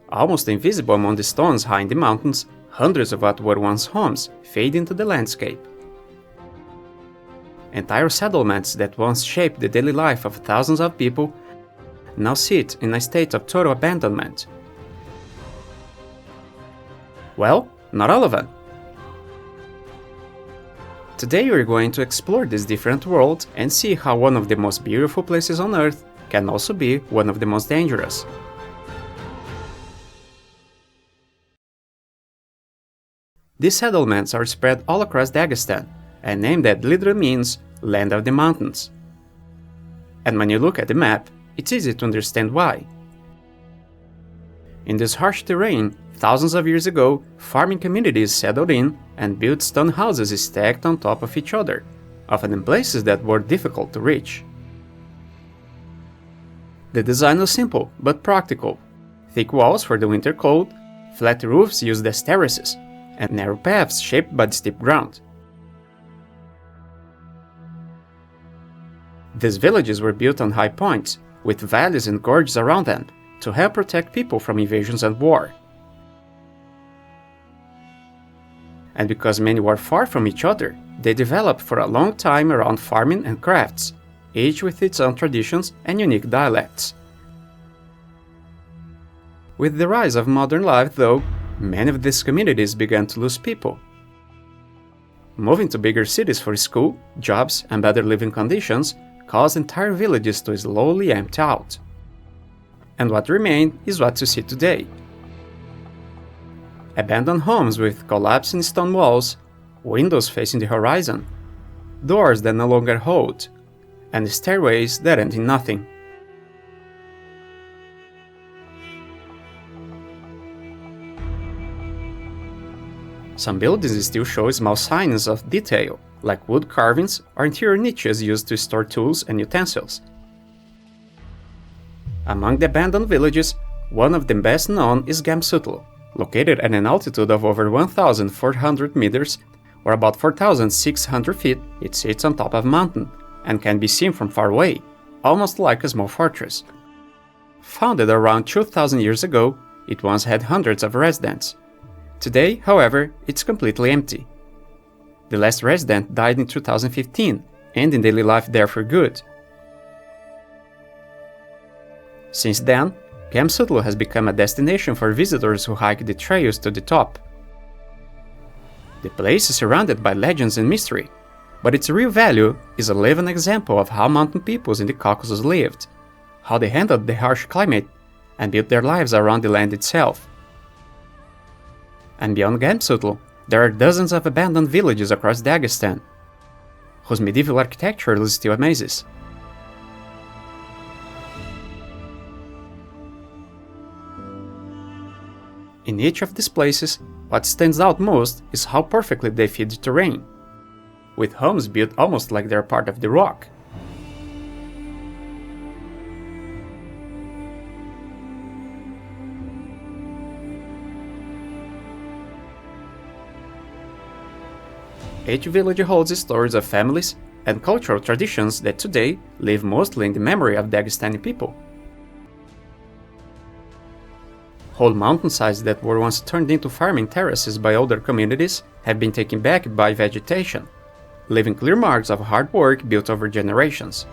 Almost invisible among the stones high in the mountains, hundreds of what were once homes fade into the landscape. Entire settlements that once shaped the daily life of thousands of people now sit in a state of total abandonment. Well, not all of them. Today we're going to explore this different world and see how one of the most beautiful places on Earth can also be one of the most dangerous. These settlements are spread all across Dagestan, a name that literally means land of the mountains. And when you look at the map, it's easy to understand why. In this harsh terrain, thousands of years ago, farming communities settled in and built stone houses stacked on top of each other, often in places that were difficult to reach. The design was simple but practical: thick walls for the winter cold, flat roofs used as terraces, and narrow paths shaped by the steep ground. These villages were built on high points, with valleys and gorges around them, to help protect people from invasions and war. And because many were far from each other, they developed for a long time around farming and crafts, each with its own traditions and unique dialects. With the rise of modern life, though, many of these communities began to lose people. Moving to bigger cities for school, jobs, and better living conditions caused entire villages to slowly empty out. And what remained is what you see today. Abandoned homes with collapsing stone walls, windows facing the horizon, doors that no longer hold, and stairways that end in nothing. Some buildings still show small signs of detail, like wood carvings or interior niches used to store tools and utensils. Among the abandoned villages, one of the best known is Gamsutl. Located at an altitude of over 1,400 meters, or about 4,600 feet, it sits on top of a mountain and can be seen from far away, almost like a small fortress. Founded around 2,000 years ago, it once had hundreds of residents. Today, however, it's completely empty. The last resident died in 2015, ending daily life there for good. Since then, Gamsutl has become a destination for visitors who hike the trails to the top. The place is surrounded by legends and mystery, but its real value is a living example of how mountain peoples in the Caucasus lived, how they handled the harsh climate, and built their lives around the land itself. And beyond Gamsutl, there are dozens of abandoned villages across Dagestan, whose medieval architecture still amazes. In each of these places, what stands out most is how perfectly they fit the terrain, with homes built almost like they're part of the rock. Each village holds stories of families and cultural traditions that today live mostly in the memory of Dagestani people. Whole mountainsides that were once turned into farming terraces by older communities have been taken back by vegetation, leaving clear marks of hard work built over generations.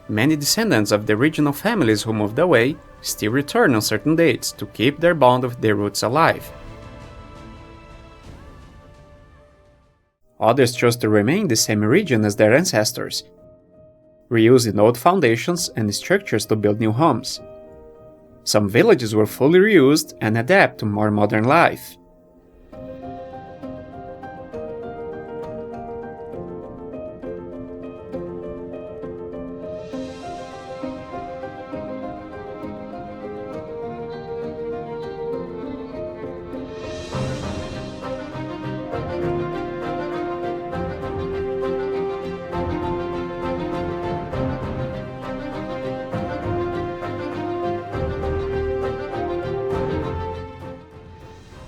Many descendants of the original families who moved away still return on certain dates to keep their bond with their roots alive. Others chose to remain in the same region as their ancestors, reusing old foundations and structures to build new homes. Some villages were fully reused and adapt to more modern life.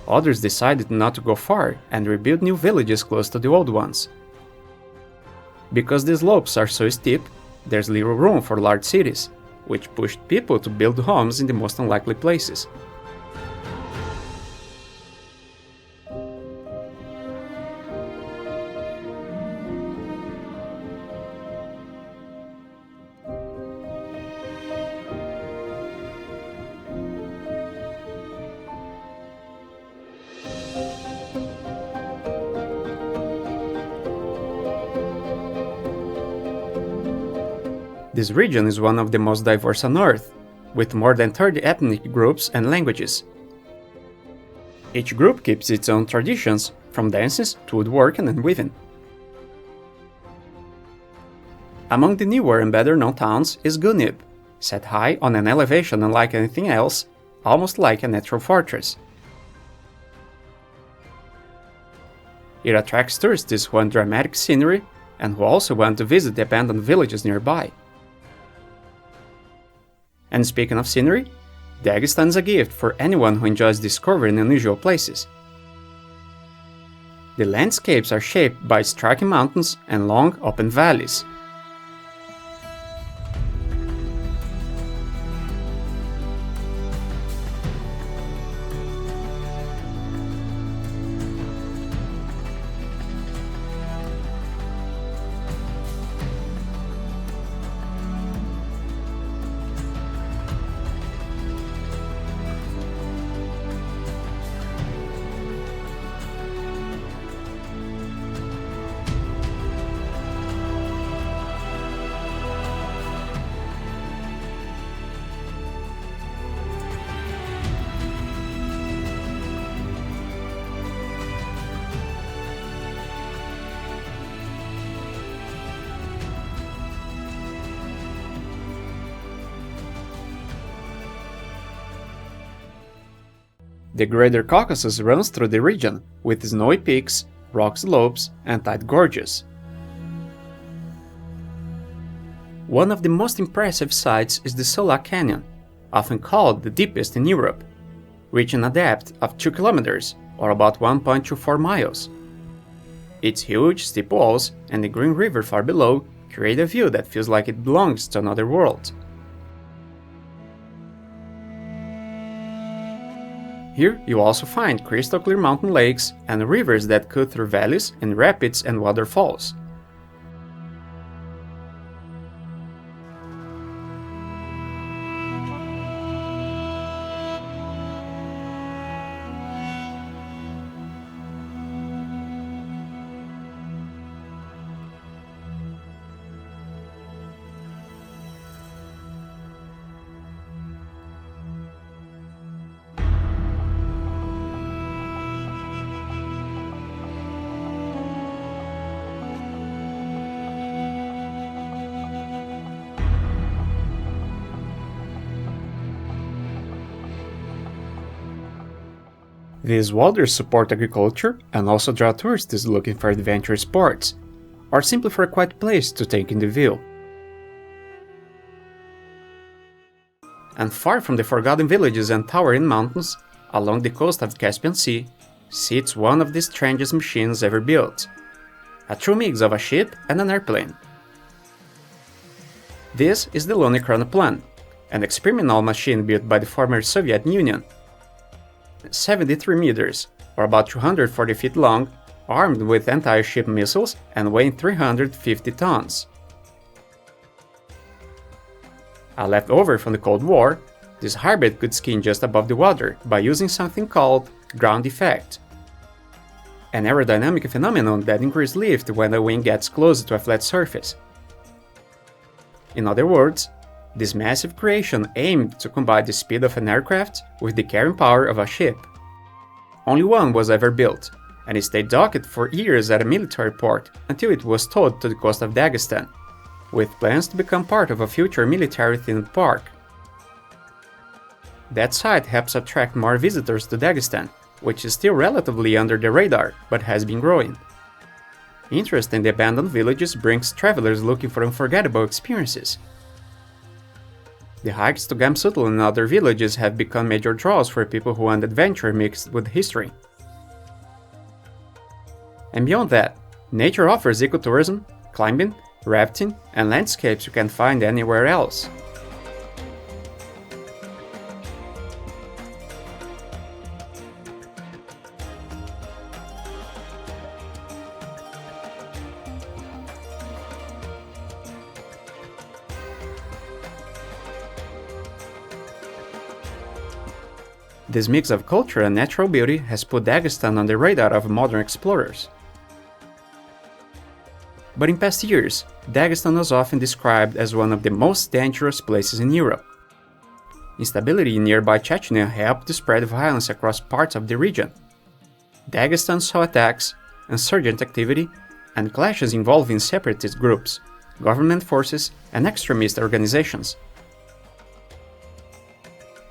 Others decided not to go far and rebuild new villages close to the old ones. Because the slopes are so steep, there's little room for large cities, which pushed people to build homes in the most unlikely places. This region is one of the most diverse on Earth, with more than 30 ethnic groups and languages. Each group keeps its own traditions, from dances to woodworking and weaving. Among the newer and better known towns is Gunib, set high on an elevation unlike anything else, almost like a natural fortress. It attracts tourists who want dramatic scenery and who also want to visit the abandoned villages nearby. And speaking of scenery, Dagestan is a gift for anyone who enjoys discovering unusual places. The landscapes are shaped by striking mountains and long, open valleys. The Greater Caucasus runs through the region, with snowy peaks, rock slopes, and tight gorges. One of the most impressive sights is the Solak Canyon, often called the deepest in Europe, reaching a depth of 2 kilometers, or about 1.24 miles. Its huge, steep walls and the green river far below create a view that feels like it belongs to another world. Here you also find crystal clear mountain lakes and rivers that cut through valleys and rapids and waterfalls. These waters support agriculture and also draw tourists looking for adventure sports, or simply for a quiet place to take in the view. And far from the forgotten villages and towering mountains, along the coast of the Caspian Sea, sits one of the strangest machines ever built, a true mix of a ship and an airplane. This is the Lunar Chronoplan, an experimental machine built by the former Soviet Union. 73 meters, or about 240 feet long, armed with anti-ship missiles and weighing 350 tons. A leftover from the Cold War, this hybrid could skim just above the water by using something called ground effect, an aerodynamic phenomenon that increases lift when the wing gets close to a flat surface. In other words, this massive creation aimed to combine the speed of an aircraft with the carrying power of a ship. Only one was ever built, and it stayed docked for years at a military port until it was towed to the coast of Dagestan, with plans to become part of a future military-themed park. That site helps attract more visitors to Dagestan, which is still relatively under the radar, but has been growing. Interest in the abandoned villages brings travelers looking for unforgettable experiences. The hikes to Gamsutl and other villages have become major draws for people who want adventure mixed with history. And beyond that, nature offers ecotourism, climbing, rafting, and landscapes you can find anywhere else. This mix of culture and natural beauty has put Dagestan on the radar of modern explorers. But in past years, Dagestan was often described as one of the most dangerous places in Europe. Instability in nearby Chechnya helped to spread violence across parts of the region. Dagestan saw attacks, insurgent activity, and clashes involving separatist groups, government forces, and extremist organizations.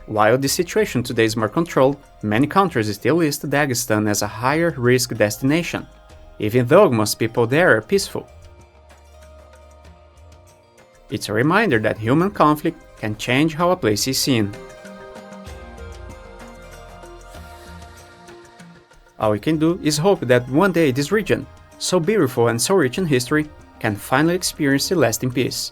While the situation today is more controlled, many countries still list Dagestan as a higher risk destination, even though most people there are peaceful. It's a reminder that human conflict can change how a place is seen. All we can do is hope that one day this region, so beautiful and so rich in history, can finally experience a lasting peace.